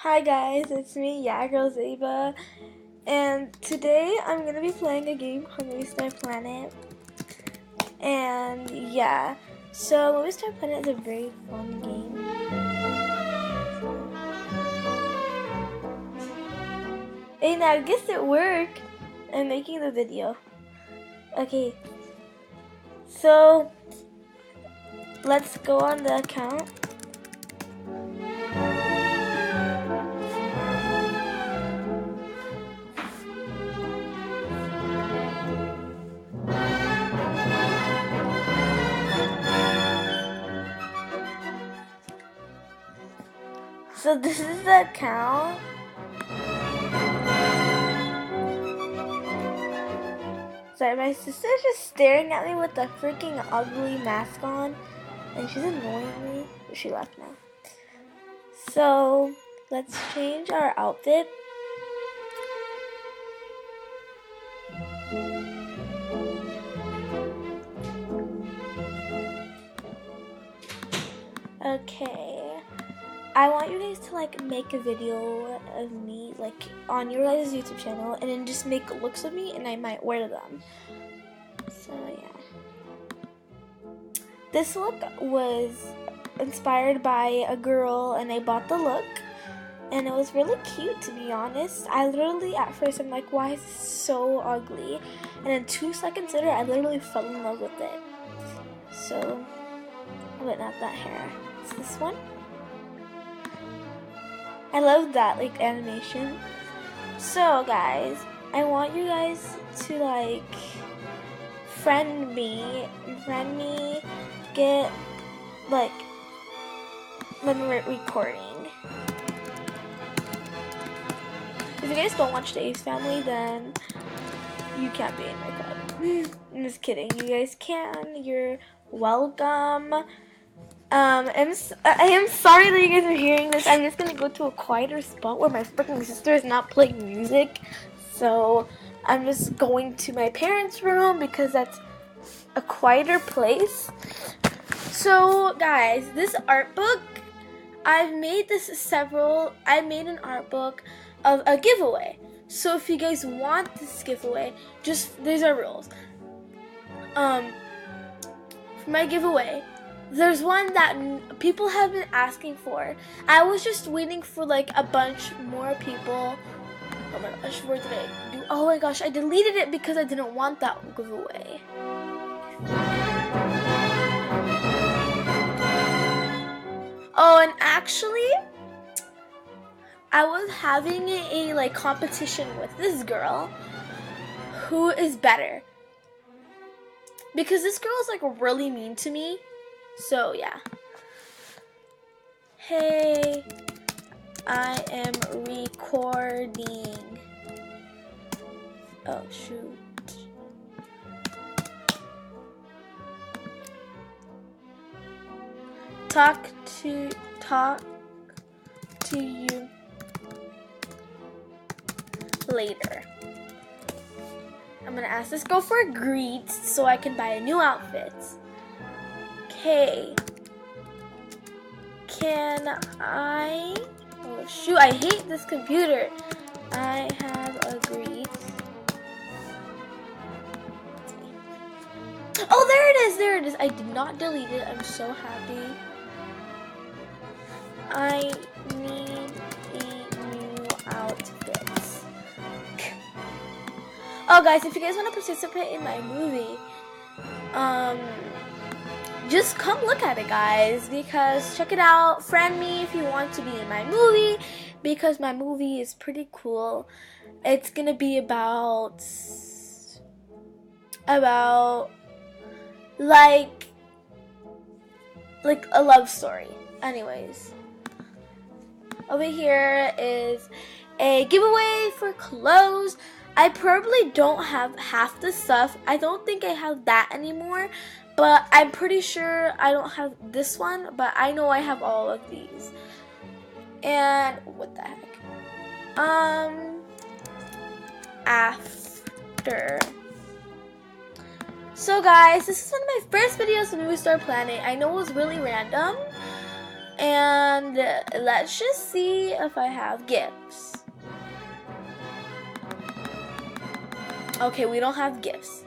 Hi guys, it's me, Girl Zeba, and today I'm gonna be playing a game called Movie Star Planet. And yeah, so Movie Star Planet is a very fun game. Hey, now I guess it worked. I'm making the video. Okay, so let's go on the account. So this is the account. Sorry, my sister's just staring at me with a freaking ugly mask on, and she's annoying me. She left now. So let's change our outfit. Okay, I want you guys to make a video of me on your guys' YouTube channel, and then just make looks of me, and I might wear them. So yeah, this look was inspired by a girl, and I bought the look, and it was really cute, to be honest. I literally at first I'm like, why is this so ugly? And then 2 seconds later I literally fell in love with it. So, but not that hair. It's this one. I love that animation. So guys, I want you guys to friend me, get when we're recording. If you guys don't watch the Ace Family, then you can't be in my club. I'm just kidding. You guys can. You're welcome. I am sorry that you guys are hearing this. I'm just gonna go to a quieter spot where my freaking sister is not playing music. So I'm just going to my parents' room because that's a quieter place. So guys, this art book, I made an art book of a giveaway. So if you guys want this giveaway, these are rules. For my giveaway, there's one that people have been asking for. I was just waiting for a bunch more people. Oh my gosh, where did I do? Oh my gosh, I deleted it because I didn't want that giveaway. Oh, and actually, I was having a competition with this girl who is better. Because this girl is really mean to me. So yeah. Hey, I am recording. Oh shoot. Talk to you later. I'm gonna ask this girl for greets so I can buy a new outfit. Okay. Can I? Oh shoot, I hate this computer. I have a greet. Oh, there it is. I did not delete it. I'm so happy. I need a new outfit. Oh guys, if you guys want to participate in my movie, just come look at it, guys, because check it out. Friend me if you want to be in my movie, because my movie is pretty cool. It's gonna be about a love story. Anyways, over here is a giveaway for clothes. I probably don't have half the stuff. I don't think I have that anymore, but I'm pretty sure I don't have this one, but I know I have all of these. And what the heck? After. So guys, this is one of my first videos of Movie Star Planet. I know it was really random, And let's just see if I have gifts. Okay, we don't have gifts.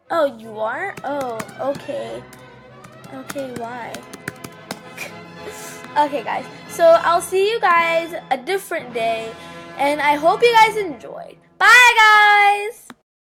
Oh, you are? Oh, okay. Okay, why? Okay, guys. So I'll see you guys a different day. And I hope you guys enjoyed. Bye, guys!